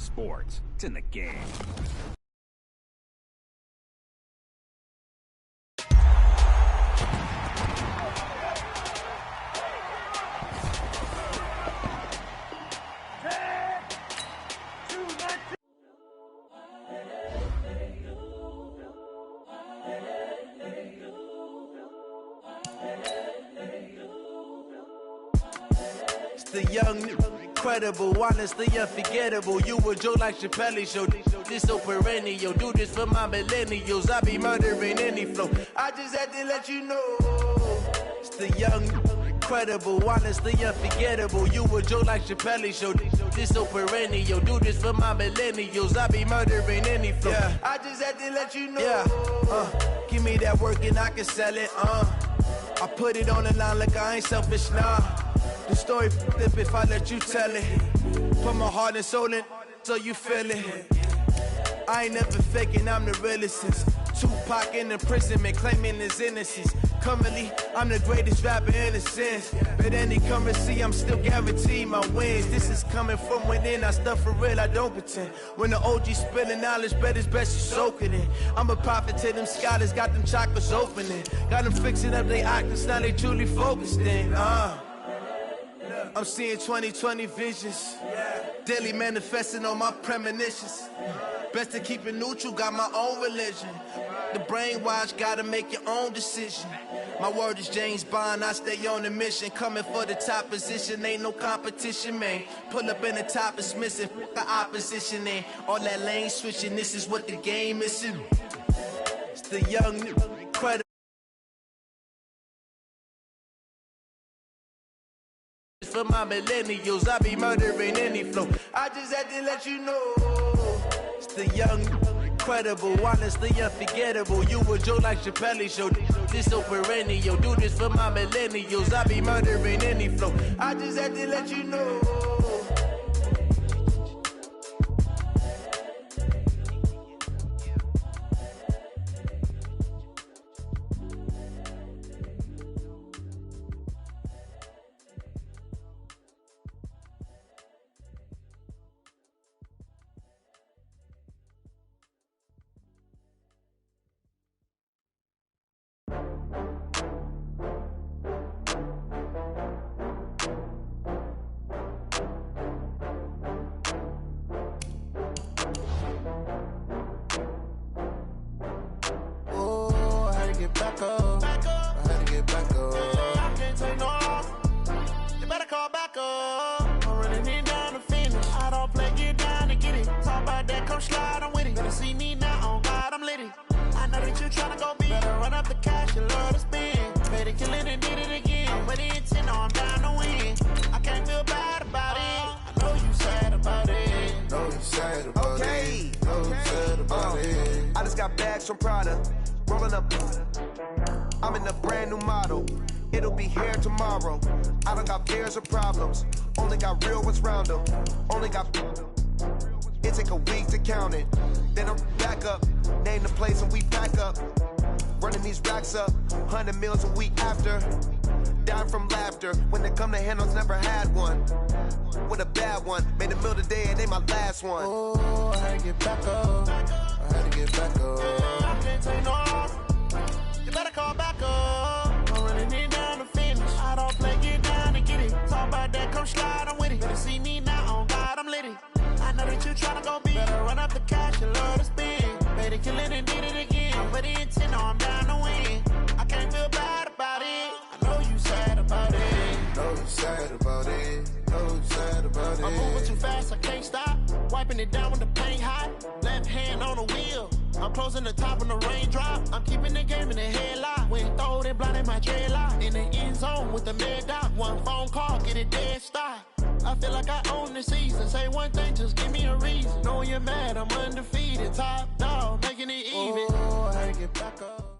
sports. It's in the game. The young, incredible, honestly unforgettable. You a Joe like Chappelle show. This so perennial. Do this for my millennials. I be murdering any flow. I just had to let you know. It's the young, incredible, honestly unforgettable. You a Joe like Chappelle show. This so perennial. Do this for my millennials. I be murdering any flow. Yeah. I just had to let you know. Yeah. Give me that work and I can sell it. I put it on the line like I ain't selfish, nah. The story flip if I let you tell it. Put my heart and soul in so you feel it. I ain't never faking, I'm the realest since Tupac in imprisonment, claiming his innocence. Currently, I'm the greatest rapper in a sense. But any currency, I'm still guaranteed my wins. This is coming from within, I stuff for real, I don't pretend. When the OG spilling knowledge, bet it's best you soak it in. I'm a prophet to them scholars, got them chakras opening. Got them fixing up they octaves, now they truly focused in. I'm seeing 2020 visions, daily manifesting on my premonitions. Best to keep it neutral, got my own religion. The brainwash, gotta make your own decision. My word is James Bond, I stay on the mission. Coming for the top position, ain't no competition, man. Pull up in the top, it's missing, the opposition ain't. All that lane switching, this is what the game is. It's the young, incredible. For my millennials, I be murdering any flow. I just had to let you know. It's the young, incredible, honestly unforgettable. You a Joe like Chappelle show. This so perennial. Do this for my millennials. I be murdering any flow. I just had to let you know. Back up. I had to get back up. I can't take no loss. You better call back up. I'm running it down to finish. I don't play, get down to get it. Talk about that, come slide, I'm with it. Better see me now, on God, I'm lit it. I know that you tryna go big. Better run up the cash, you love to spend. Better kill it and did it again. I'm with the intent, no, I'm down to win. I can't feel bad about it. I know you sad about it. Know you sad about it. Know you sad about it. I just got bags from Prada. Rolling up, I'm in a brand new model. It'll be here tomorrow. I don't got fears or problems. Only got real ones round them. Only got. It take a week to count it. Then I'm back up. Name the place and we pack up. Running these racks up. 100 meals a week after. Dying from laughter. When they come to handles, never had one. With a bad one. Made a meal today and ain't my last one. Oh, I had to get back up. I had to get back up. I can't take no loss. You better call back up. I'm running it down to finish. I don't play, get down to get it. Talk about that, come slide, I'm with it. Better see me now, on God, I'm lit it. I know that you tryna go big. Better run up the cash, you love to spend. Better kill it and did it again. I'm with the intent, no, I'm down to win. I can't feel bad about it. I know you sad about it. Know you sad about it. Know you sad about it. I'm moving too fast, I can't stop. Wiping it down when the paint hot. Left hand on the wheel. I'm closing the top when the raindrop. I'm keeping the game in the headlock. When throwed and blinded my dreadlock. In the end zone with the mad dot. One phone call, get it dead stop. I feel like I own the season. Say one thing, just give me a reason. Knowing you're mad, I'm undefeated. Top dog, making it even. Oh, I had to get back up.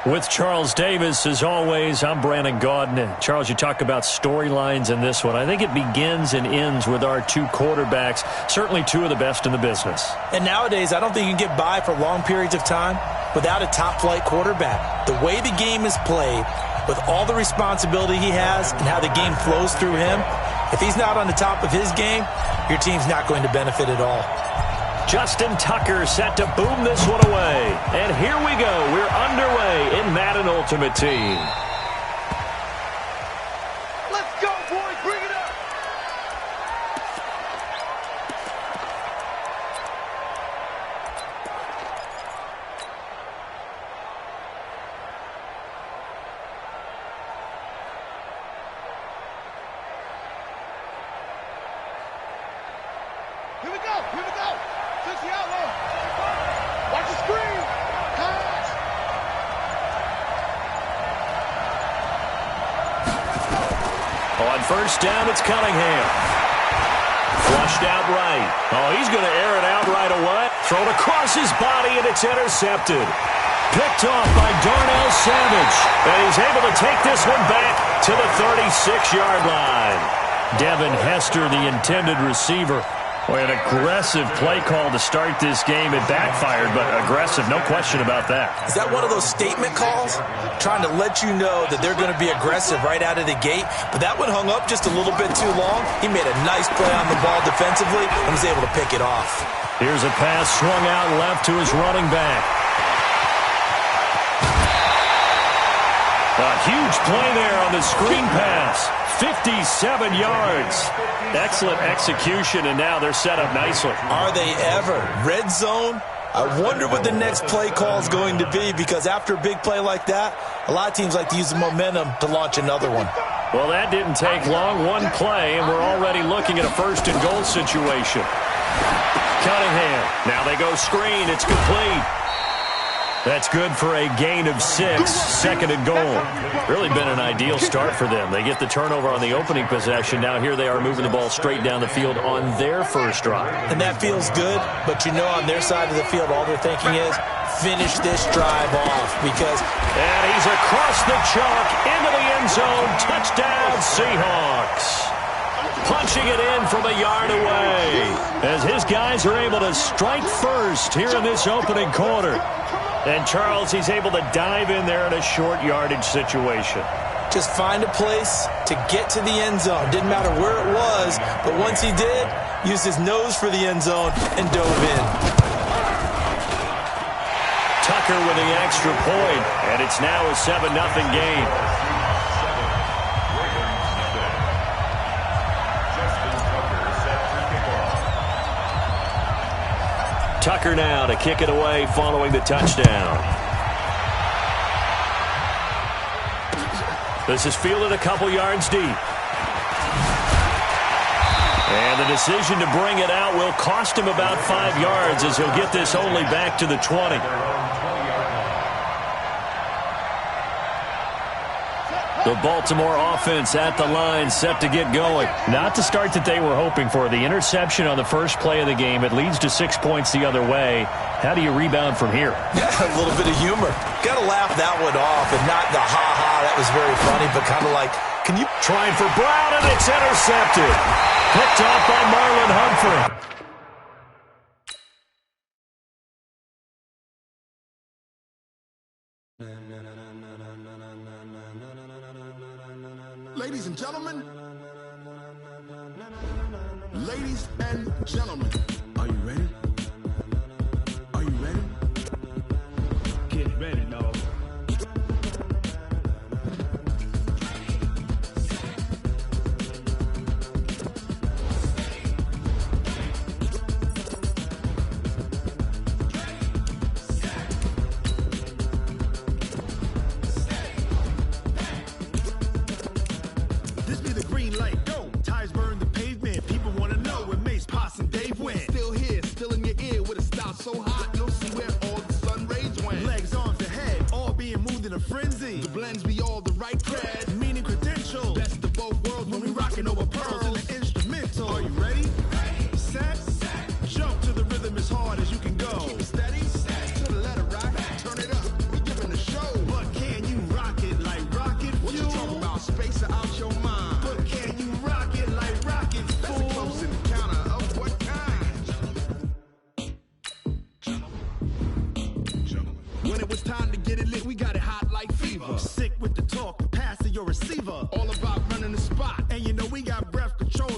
With Charles Davis, as always, I'm Brandon Gaudin. Charles, you talk about storylines in this one. I think it begins and ends with our two quarterbacks, certainly two of the best in the business. And nowadays, I don't think you can get by for long periods of time without a top-flight quarterback. The way the game is played, with all the responsibility he has and how the game flows through him, If he's not on the top of his game, your team's not going to benefit at all. Justin Tucker set to boom this one away. And here we go. We're underway in Madden Ultimate Team. Let's go, boys. Bring it up. Here we go. Here we go. 60 outlaw. Watch the screen. Pass. On first down, it's Cunningham. Flushed out right. Oh, he's going to air it out right away. Thrown across his body, and it's intercepted. Picked off by Darnell Savage. And he's able to take this one back to the 36-yard line. Devin Hester, the intended receiver. Boy, an aggressive play call to start this game. It backfired, but aggressive, no question about that. Is that one of those statement calls? Trying to let you know that they're going to be aggressive right out of the gate, but that one hung up just a little bit too long. He made a nice play on the ball defensively and was able to pick it off. Here's a pass swung out left to his running back. A huge play there on the screen pass. 57 yards. Excellent execution, and now they're set up nicely. Are they ever? Red zone? I wonder what the next play call is going to be, because after a big play like that, a lot of teams like to use the momentum to launch another one. Well, that didn't take long. One play, and we're already looking at a first-and-goal situation. Cunningham. Now they go screen. It's complete. That's good for a gain of 6, second and goal. Really been an ideal start for them. They get the turnover on the opening possession. Now here they are moving the ball straight down the field on their first drive. And that feels good, but you know on their side of the field, all they're thinking is, finish this drive off, because... And he's across the chalk, into the end zone, touchdown Seahawks. Punching it in from a yard away, as his guys are able to strike first here in this opening quarter. And Charles, he's able to dive in there in a short yardage situation. Just find a place to get to the end zone. Didn't matter where it was, but once he did, used his nose for the end zone and dove in. Tucker with the extra point, and it's now a 7-0 game. Tucker now to kick it away following the touchdown. This is fielded a couple yards deep. And the decision to bring it out will cost him about 5 yards, as he'll get this only back to the 20. The Baltimore offense at the line, set to get going. Not the start that they were hoping for. The interception on the first play of the game, it leads to 6 points the other way. How do you rebound from here? Yeah, a little bit of humor. Got to laugh that one off, and not the ha-ha, that was very funny, but kind of like, can you... Trying for Brown, and it's intercepted. Picked off by Marlon Humphrey. Ladies and gentlemen, are you ready? Are you ready? Get ready, dog. This be the green light, go. Tires burn the pavement. People want to know where Mace, Poss, and Dave went. Still here, still in your ear with a style so hot, you'll see where all the sun rays went. Legs, arms, and head, all being moved in a frenzy. The blends be all the right cred, meaning credentials. Best of both worlds when we rockin' over pearls in the instrumental. Are you ready? Set, jump to the rhythm as hard as you can go. Keep it steady, to the letter rock, turn it up, we giving the show. But can you rock it like rocket fuel? What you talking about, space out your mind? But can you rock it like rocket fuel? That's a close encounter of what kind? When it was time to get it lit, we got it hot like fever. Sick with the talk, pass to your receiver. All about running the spot, and you know we got breath control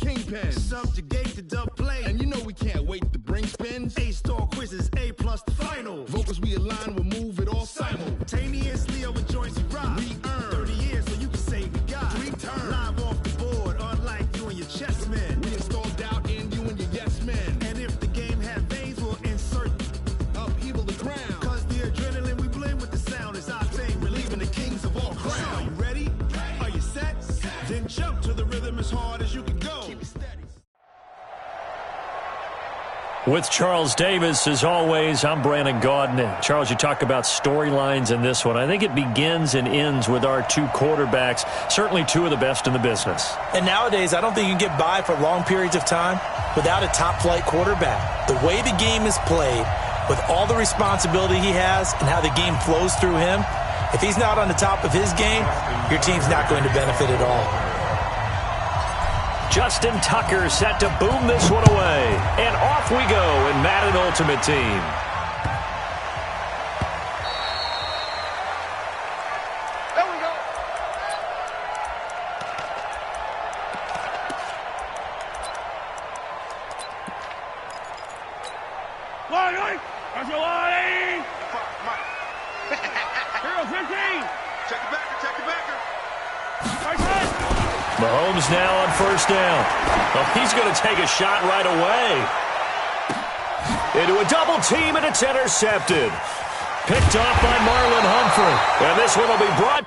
kingpin. Subjugate the dub play. And you know we can't wait to bring spins. A-star quizzes, A+ the final. Vocals we align, we'll move it all simultaneously over joints we rock. We earn 30 years so you can say we got 3 turns. Live off the board, unlike you and your chess men. We install doubt in you and your yes men. And if the game had veins, we'll insert upheaval the ground. Cause the adrenaline we blend with the sound is our thing. Relieving the kings of all crowns. So are you ready? Are you set? Then jump to the rhythm as hard as you can go. Keep it steady. With Charles Davis, as always, I'm Brandon Gaudin. Charles, you talk about storylines in this one. I think it begins and ends with our 2 quarterbacks, certainly 2 of the best in the business. And nowadays, I don't think you can get by for long periods of time without a top-flight quarterback. The way the game is played, with all the responsibility he has and how the game flows through him, if he's not on the top of his game, your team's not going to benefit at all. Justin Tucker set to boom this one away. And off we go in Madden Ultimate Team. There we go. That's your line. Hero 15. Check it backer. Mahomes now on first down. Well, he's going to take a shot right away. Into a double team, and it's intercepted. Picked off by Marlon Humphrey. And this one will be brought.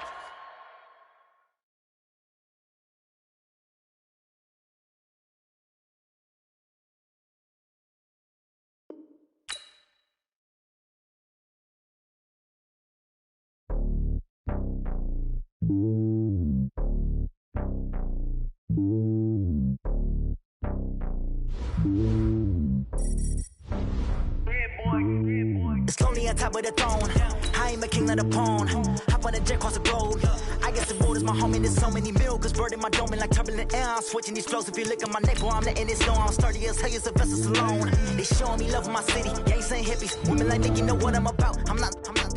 It's lonely on top of the throne. I ain't a king of the pawn. Hop on a jet across the road. I guess the road is my home and there's so many milkers. Bird in my dome and like turbulent air. I'm switching these flows. If you look at my neck, boy, I'm letting it slow. I'm sturdy as hell as a vessel alone. They showing me love in my city. Gangs ain't hippies. Women like me, you know what I'm about. I'm not.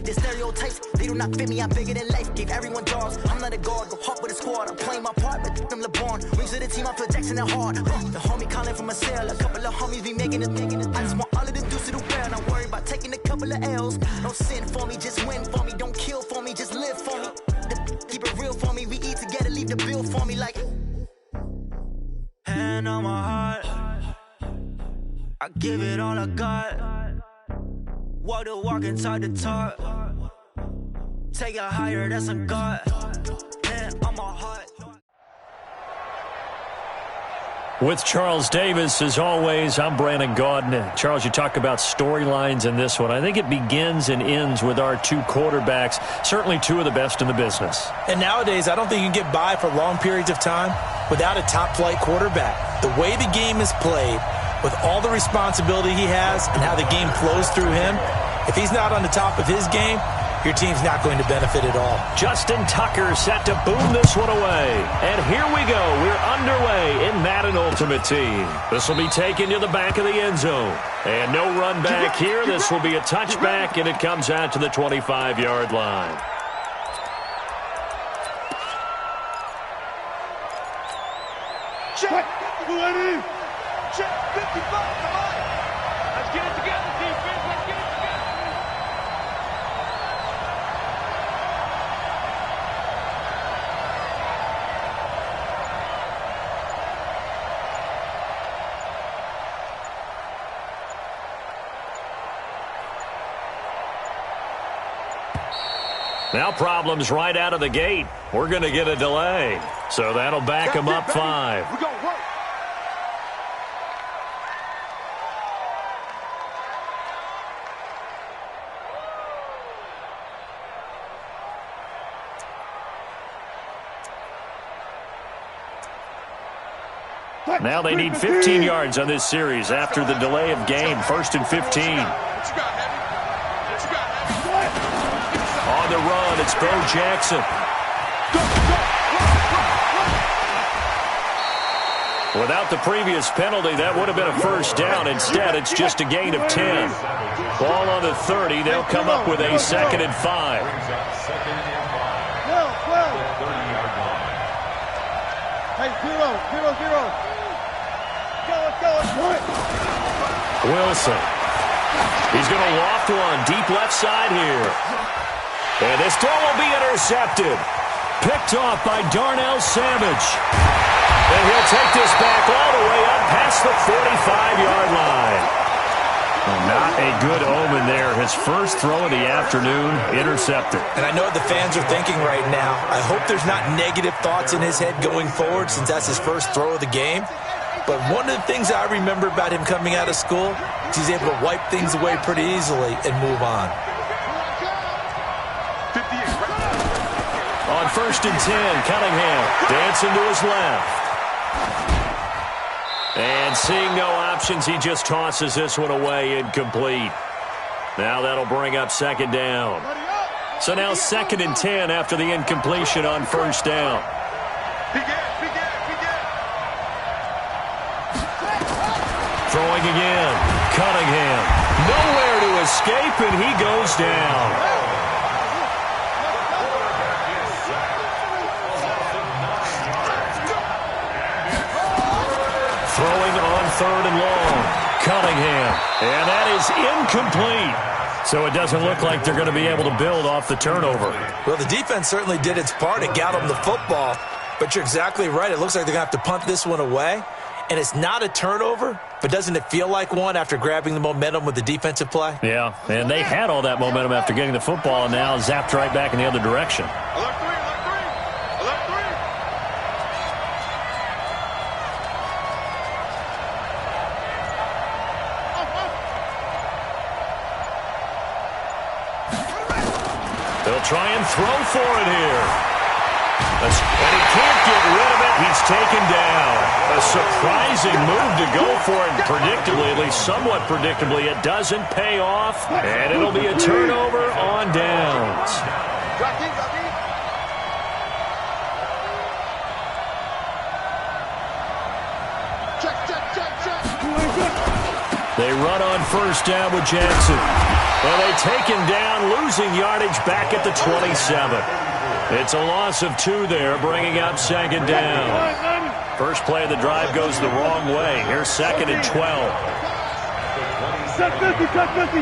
The stereotypes, they do not fit me. I'm bigger than life. Gave everyone dogs. I'm not a guard. Go hard with a squad. I'm playing my part, but I'm LeBron. Rings of the team, I feel Jackson and hard. The homie calling from a cell. A couple of homies be making it. I just want all of them dudes to do well. Not worry about taking a couple of L's. Don't sin for me, just win for me. Don't kill for me, just live for me. Keep it real for me. We eat together, leave the bill for me like. Hand on my heart, I give it all I got. Walk the walk and talk the talk. Take it higher, that's a God. Hand on my heart. With Charles Davis, as always, I'm Brandon Gaudin. Charles, you talk about storylines in this one. I think it begins and ends with our 2 quarterbacks, certainly 2 of the best in the business. And nowadays, I don't think you can get by for long periods of time without a top-flight quarterback. The way the game is played, with all the responsibility he has and how the game flows through him, if he's not on the top of his game, your team's not going to benefit at all. Justin Tucker set to boom this one away. And here we go. We're underway in Madden Ultimate Team. This will be taken to the back of the end zone. And no run back here. This will be a touchback, and it comes out to the 25-yard line. Check. Ready. Check. 55. Come on. Let's get it together, defense. Let's get it together. Now problems right out of the gate. We're going to get a delay. So that'll back him up 5. We're going to work. Now they need 15 yards on this series after the delay of game. 1st and 15. On the run, it's Bo Jackson. Without the previous penalty, that would have been a first down. Instead, it's just a gain of 10. Ball on the 30. They'll come up with a 2nd and 5. Hey, 0. Wilson. He's going to loft one deep left side here. And this throw will be intercepted. Picked off by Darnell Savage. And he'll take this back all the way up past the 45-yard line. Not a good omen there. His first throw of the afternoon, intercepted. And I know what the fans are thinking right now. I hope there's not negative thoughts in his head going forward since that's his first throw of the game. But one of the things I remember about him coming out of school is he's able to wipe things away pretty easily and move on. On 1st and 10, Cunningham dancing to his left. And seeing no options, he just tosses this one away, incomplete. Now that'll bring up 2nd down. So now 2nd and 10 after the incompletion on 1st down. Throwing again. Cunningham. Nowhere to escape, and he goes down. Throwing on 3rd and long. Cunningham. And that is incomplete. So it doesn't look like they're going to be able to build off the turnover. Well, the defense certainly did its part. It got them the football. But you're exactly right. It looks like they're going to have to punt this one away. And it's not a turnover, but doesn't it feel like one after grabbing the momentum with the defensive play? Yeah, and they had all that momentum after getting the football and now zapped right back in the other direction. They'll try and throw for it here. And he can't get rid of it. He's taken down. A surprising move to go for it. Predictably, at least somewhat predictably, it doesn't pay off. And it'll be a turnover on downs. They run on 1st down with Jackson. Well, they take him down, losing yardage back at the 27. It's a loss of 2 there, bringing up 2nd down. First play of the drive goes the wrong way. Here's 2nd and 12. Set 50, set 50.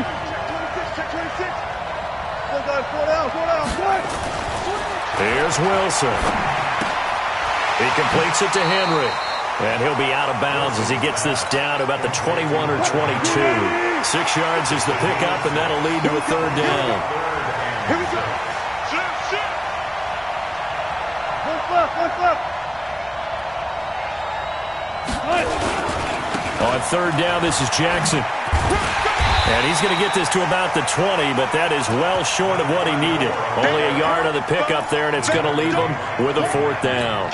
Here's Wilson. He completes it to Henry. And he'll be out of bounds as he gets this down to about the 21 or 22. 6 yards is the pickup, and that'll lead to a 3rd down. Here we go. On 3rd down, this is Jackson. And he's going to get this to about the 20, but that is well short of what he needed. Only a yard on the pickup there, and it's going to leave him with a 4th down.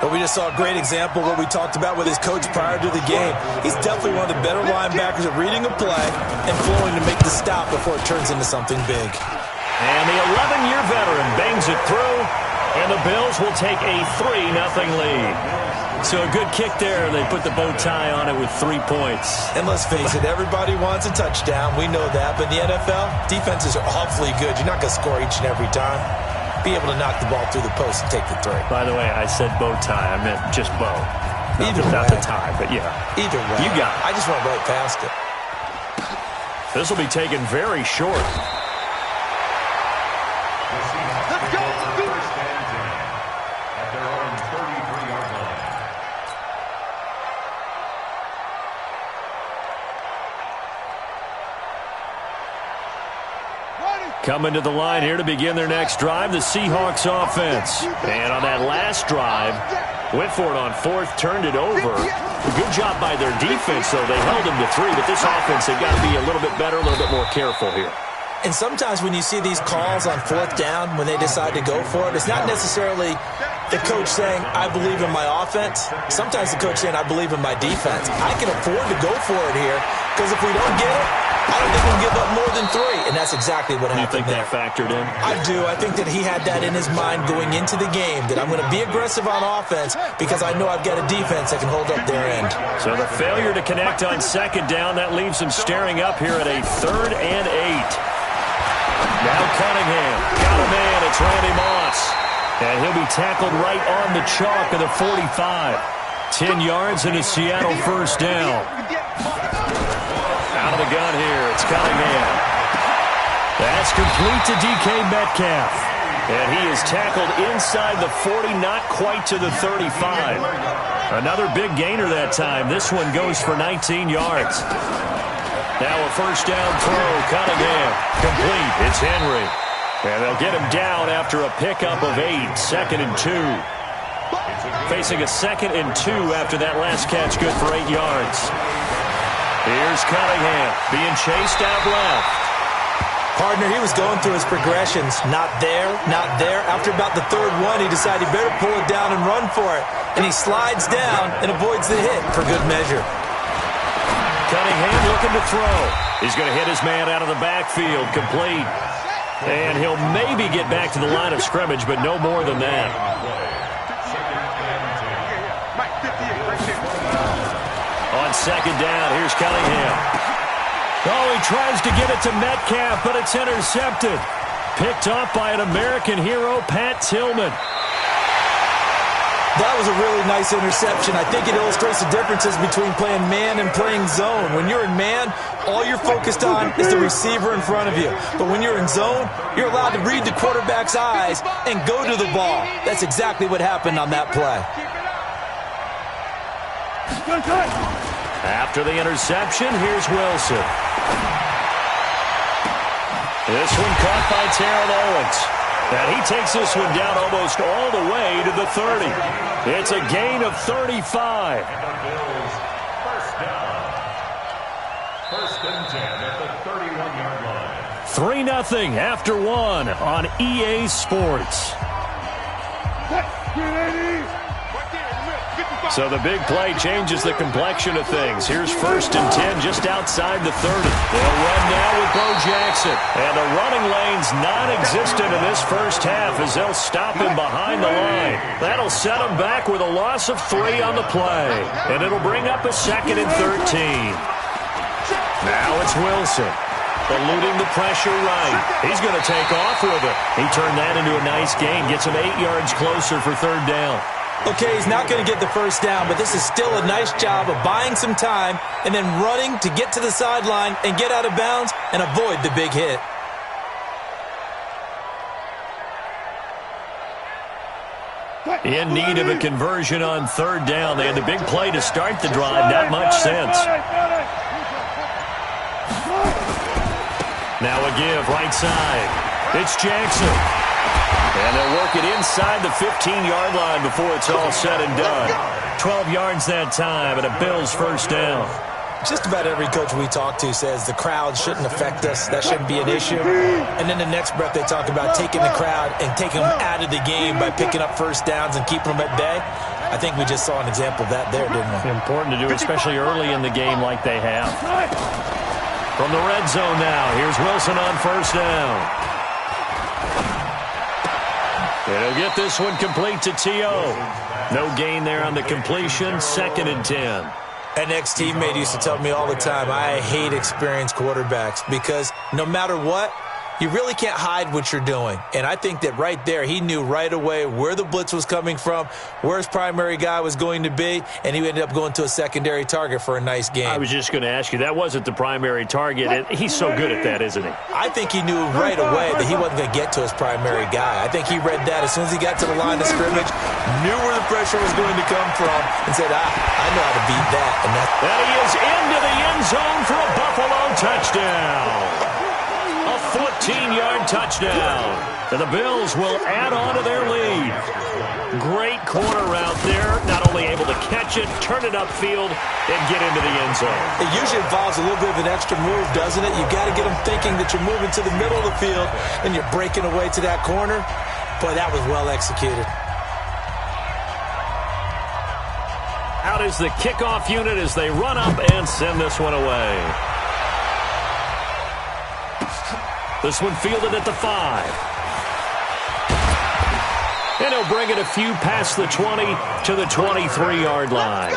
But we just saw a great example of what we talked about with his coach prior to the game. He's definitely one of the better linebackers at reading a play and flowing to make the stop before it turns into something big. And the 11-year veteran bangs it through, and the Bills will take a 3-0 lead. So a good kick there. They put the bow tie on it with 3 points. And let's face it, everybody wants a touchdown. We know that. But in the NFL, defenses are awfully good. You're not going to score each and every time. Be able to knock the ball through the post and take the 3. By the way, I said bow tie. I meant just bow. Either way. Not the tie, but yeah. Either way. You got it. I just went right past it. This will be taken very short. Let's go. Coming to the line here to begin their next drive, the Seahawks offense. And on that last drive, went for it on 4th, turned it over. Good job by their defense, though. They held them to 3, but this offense, they've got to be a little bit better, a little bit more careful here. And sometimes when you see these calls on 4th down, when they decide to go for it, it's not necessarily the coach saying, I believe in my offense. Sometimes the coach saying, I believe in my defense. I can afford to go for it here, because if we don't get it, I don't think we'll give up more than 3. And that's exactly what happened there. You think that factored in? I do. I think that he had that in his mind going into the game, that I'm going to be aggressive on offense because I know I've got a defense that can hold up their end. So the failure to connect on 2nd down, that leaves him staring up here at a 3rd and 8. Now Cunningham. Got a man. It's Randy Moss. And he'll be tackled right on the chalk of the 45. 10 yards and a Seattle first down. Out of the gun here, it's Cunningham. That's complete to DK Metcalf. And he is tackled inside the 40, not quite to the 35. Another big gainer that time. This one goes for 19 yards. Now a first down throw, Cunningham. Complete, it's Henry. And they'll get him down after a pickup of 8, 2nd and 2. Facing a 2nd and 2 after that last catch, good for 8 yards. Here's Cunningham being chased out left. Partner, he was going through his progressions. Not there, not there. After about the 3rd one, he decided he better pull it down and run for it. And he slides down and avoids the hit for good measure. Cunningham looking to throw. He's going to hit his man out of the backfield, complete. And he'll maybe get back to the line of scrimmage, but no more than that. On 2nd down, here's Cunningham. Oh, he tries to get it to Metcalf, but it's intercepted. Picked off by an American hero, Pat Tillman. That was a really nice interception. I think it illustrates the differences between playing man and playing zone. When you're in man, all you're focused on is the receiver in front of you. But when you're in zone, you're allowed to read the quarterback's eyes and go to the ball. That's exactly what happened on that play. After the interception, here's Wilson. This one caught by Terrell Owens. And he takes this one down almost all the way to the 30. It's a gain of 35. First and 10 at the 31-yard line. 3-0 after 1 on EA Sports. So the big play changes the complexion of things. Here's 1st and 10 just outside the 30. They'll run now with Bo Jackson. And the running lane's non-existent in this first half as they'll stop him behind the line. That'll set him back with a loss of 3 on the play. And it'll bring up a 2nd and 13. Now it's Wilson. Eluding the pressure right. He's going to take off with it. He turned that into a nice gain. Gets him 8 yards closer for 3rd down. Okay, he's not going to get the first down, but this is still a nice job of buying some time and then running to get to the sideline and get out of bounds and avoid the big hit. In need of a conversion on 3rd down. They had the big play to start the drive. Not much sense. Now a give right side. It's Jackson. And they'll work it inside the 15-yard line before it's all said and done. 12 yards that time and a Bills first down. Just about every coach we talk to says the crowd shouldn't affect us. That shouldn't be an issue. And then the next breath they talk about taking the crowd and taking them out of the game by picking up first downs and keeping them at bay. I think we just saw an example of that there, didn't we? Important to do, especially early in the game like they have. From the red zone now, here's Wilson on first down. He'll get this one complete to T.O. No gain there on the completion, 2nd and 10. An ex-teammate used to tell me all the time, I hate experienced quarterbacks because no matter what, you really can't hide what you're doing. And I think that right there, he knew right away where the blitz was coming from, where his primary guy was going to be, and he ended up going to a secondary target for a nice game. I was just going to ask you, that wasn't the primary target. He's so good at that, isn't he? I think he knew right away that he wasn't going to get to his primary guy. I think he read that as soon as he got to the line of scrimmage, knew where the pressure was going to come from, and said, I know how to beat that. And he is into the end zone for a Buffalo touchdown. A 14-yard touchdown. And the Bills will add on to their lead. Great corner route there. Not only able to catch it, turn it upfield, and get into the end zone. It usually involves a little bit of an extra move, doesn't it? You've got to get them thinking that you're moving to the middle of the field and you're breaking away to that corner. Boy, that was well executed. Out is the kickoff unit as they run up and send this one away. This one fielded at the 5. And he'll bring it a few past the 20 to the 23-yard line.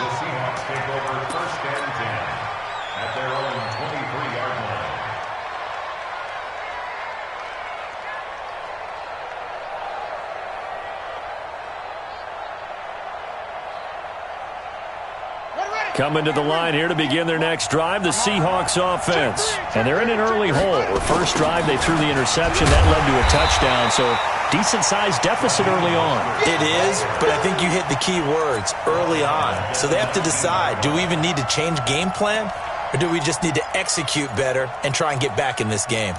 Coming to the line here to begin their next drive, the Seahawks offense. And they're in an early hole. The first drive, they threw the interception. That led to a touchdown, so decent-sized deficit early on. It is, but I think you hit the key words, early on. So they have to decide, do we even need to change game plan, or do we just need to execute better and try and get back in this game?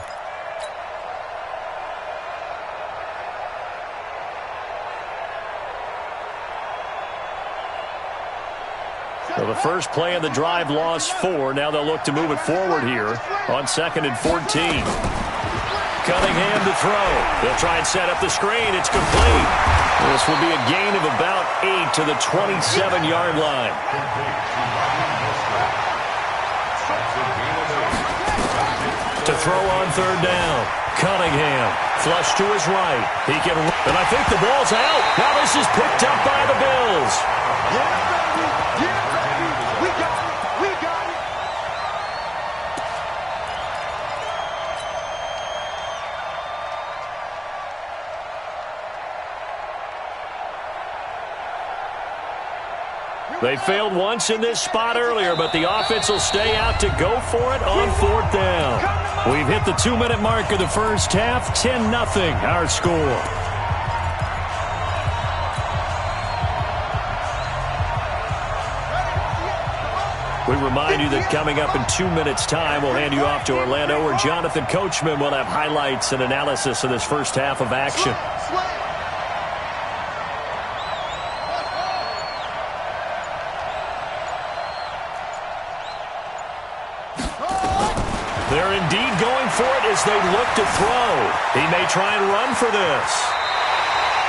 So the first play of the drive lost 4. Now they'll look to move it forward here on 2nd and 14. Cunningham to throw. They'll try and set up the screen. It's complete. This will be a gain of about 8 to the 27-yard line. To throw on 3rd down. Cunningham. Flush to his right. He can, and I think the ball's out. Now this is picked up by the Bills. They failed once in this spot earlier, but the offense will stay out to go for it on 4th down. We've hit the 2-minute mark of the first half, 10-0 our score. We remind you that coming up in 2 minutes' time, we'll hand you off to Orlando, where Jonathan Coachman will have highlights and analysis of this first half of action. They're indeed going for it as they look to throw. He may try and run for this.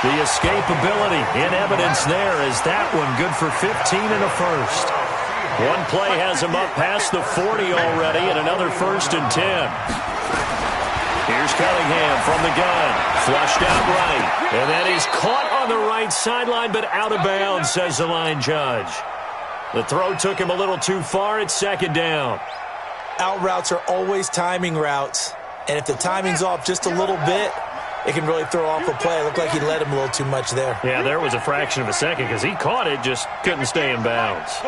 The escapability in evidence there is that one good for 15 and a first. One play has him up past the 40 already, and another 1st and 10. Here's Cunningham from the gun. Flushed out right. And then he's caught on the right sideline, but out of bounds, says the line judge. The throw took him a little too far. It's 2nd down. Out routes are always timing routes, and if the timing's off just a little bit, it can really throw off a play. It looked like he led him a little too much there. Yeah, there was a fraction of a second because he caught it, just couldn't stay in bounds.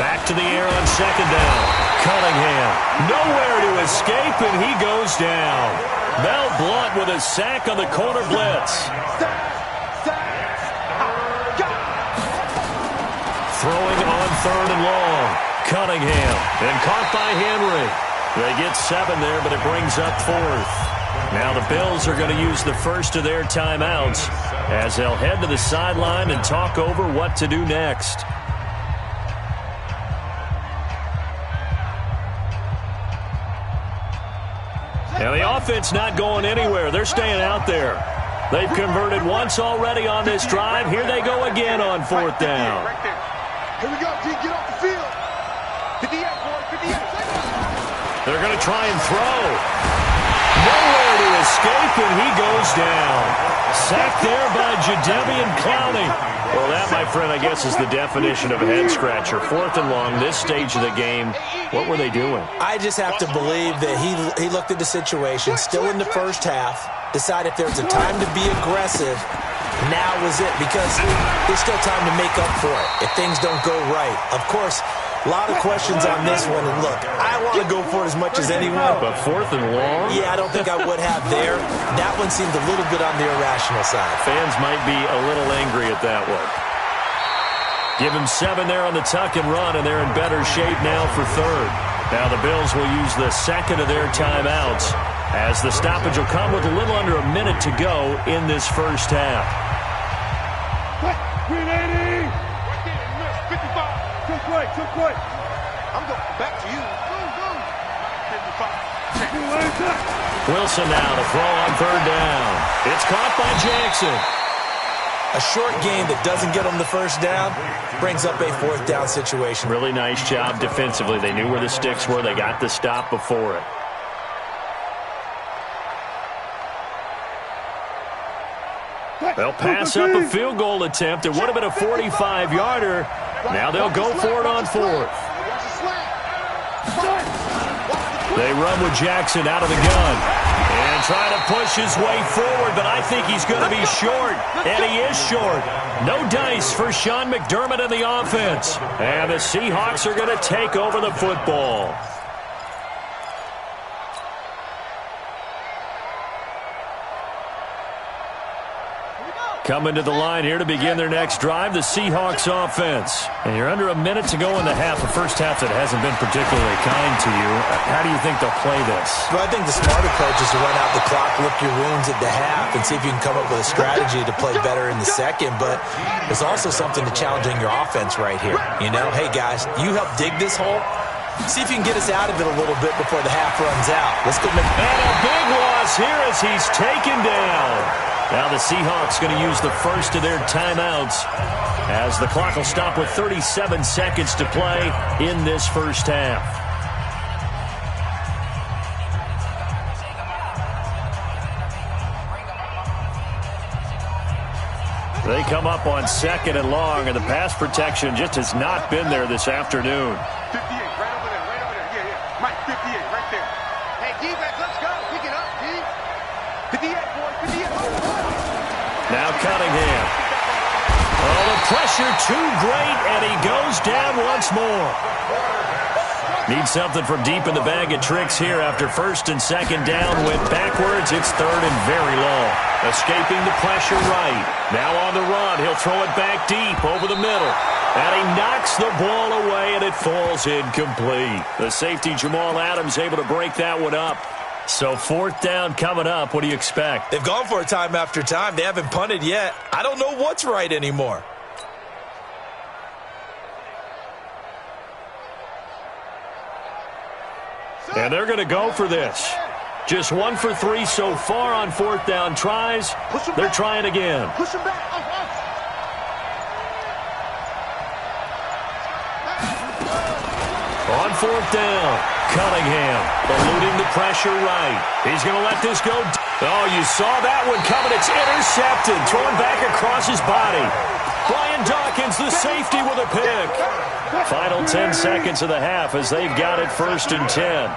Back to the air on 2nd down. Cunningham, nowhere to escape, and he goes down. Mel Blount with a sack on the corner blitz. Throwing on 3rd and long. Cunningham, and caught by Henry. They get 7 there, but it brings up 4th. Now the Bills are going to use the first of their timeouts as they'll head to the sideline and talk over what to do next. Now the offense not going anywhere. They're staying out there. They've converted once already on this drive. Here they go again on 4th down. Here we go, G. Get off the field. 58, boy. 58. They're going to try and throw. Nowhere to escape, and he goes down. Sacked there by Jadeveon Clowney. Well, that, my friend, I guess is the definition of a head-scratcher. 4th and long, this stage of the game. What were they doing? I just have to believe that he looked at the situation, still in the first half, decided if there was a time to be aggressive, now was it, because there's still time to make up for it if things don't go right. Of course, a lot of questions on this one, and look, I want to go for it as much as anyone. But 4th and long? Yeah, I don't think I would have there. That one seemed a little bit on the irrational side. Fans might be a little angry at that one. Give him 7 there on the tuck and run, and they're in better shape now for 3rd. Now the Bills will use the second of their timeouts as the stoppage will come with a little under a minute to go in this first half. 380. 55. Took right. I'm going back to you. 55. Wilson now to throw on 3rd down. It's caught by Jackson. A short game that doesn't get them the first down brings up a 4th down situation. Really nice job defensively. They knew where the sticks were. They got the stop before it. They'll pass up a field goal attempt. It would have been a 45-yarder. Now they'll go for it on 4th. They run with Jackson out of the gun. And And trying to push his way forward, but I think he's going to be short. And he is short. No dice for Sean McDermott in the offense. And the Seahawks are going to take over the football. Coming to the line here to begin their next drive, the Seahawks offense. And you're under a minute to go in the half, a first half that hasn't been particularly kind to you. How do you think they'll play this? Well, I think the smart approach is to run out the clock, lick your wounds at the half, and see if you can come up with a strategy to play better in the second. But there's also something to challenging your offense right here. You know, hey, guys, you help dig this hole. See if you can get us out of it a little bit before the half runs out. Let's go make. And a big loss here as he's taken down. Now the Seahawks going to use the first of their timeouts as the clock will stop with 37 seconds to play in this first half. They come up on 2nd and long, and the pass protection just has not been there this afternoon. 58, right over there, right over there. Yeah. Mike, 58, right there. Hey, defense, let's go. Pick it up, D. 58, boy, 58. Now Cunningham. Oh, the pressure too great, and he goes down once more. Needs something from deep in the bag of tricks here after 1st and 2nd down. Went backwards. It's 3rd and very long. Escaping the pressure right. Now on the run. He'll throw it back deep over the middle. And he knocks the ball away, and it falls incomplete. The safety, Jamal Adams, able to break that one up. So 4th down coming up. What do you expect? They've gone for it time after time. They haven't punted yet. I don't know what's right anymore. And they're going to go for this. Just 1 for 3 so far on 4th down tries. They're trying again. Push him back. On 4th down, Cunningham eluding the pressure right. He's going to let this go. Oh, you saw that one coming. It's intercepted. Thrown back across his body. Brian Dawkins, the safety, with a pick. Final 10 seconds of the half as they've got it 1st and 10.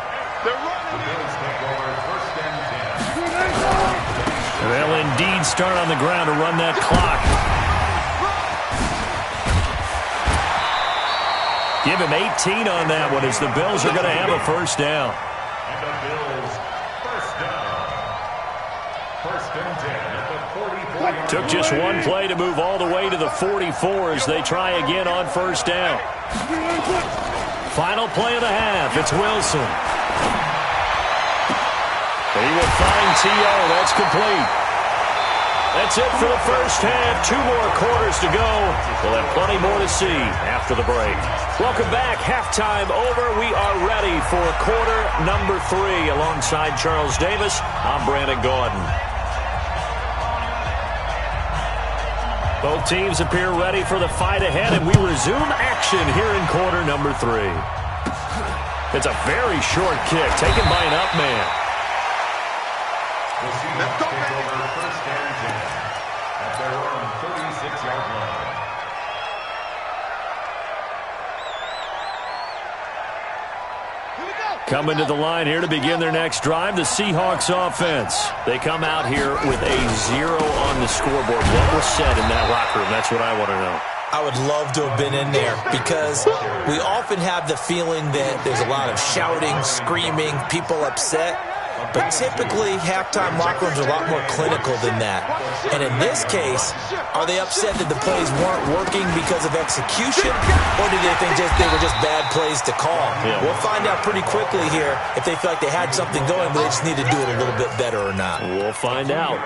They'll indeed start on the ground to run that clock. Give him 18 on that one as the Bills are going to have a 1st down. And the Bills, 1st down. 1st and 10 at the 44-yard Took just one play to move all the way to the 44 as they try again on 1st down. Final play of the half. It's Wilson. He will find T.O. That's complete. That's it for the first half. 2 more quarters to go. We'll have plenty more to see after the break. Welcome back. Halftime over. We are ready for quarter number 3. Alongside Charles Davis, I'm Brandon Gordon. Both teams appear ready for the fight ahead, and we resume action here in quarter number 3. It's a very short kick taken by an up man. The Seahawks take over 1st and 10 at their own 36-yard line. Coming to the line here to begin their next drive, the Seahawks offense. They come out here with a 0 on the scoreboard. What was said in that locker room? That's what I want to know. I would love to have been in there because we often have the feeling that there's a lot of shouting, screaming, people upset. But typically, halftime locker rooms are a lot more clinical than that. And in this case, are they upset that the plays weren't working because of execution? Or do they think they were just bad plays to call? Yeah. We'll find out pretty quickly here if they feel like they had something going, but they just need to do it a little bit better or not. We'll find out.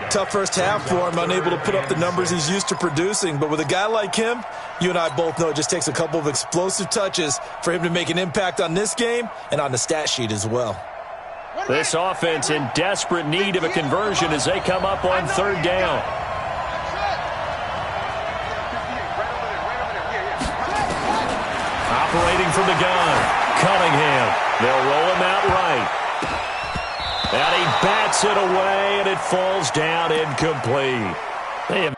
Tough first half for him, unable to put up the numbers he's used to producing. But with a guy like him, you and I both know it just takes a couple of explosive touches for him to make an impact on this game and on the stat sheet as well. This offense in desperate need of a conversion as they come up on 3rd down. Operating from the gun, Cunningham. They'll roll him out right. And he bats it away, and it falls down incomplete. They have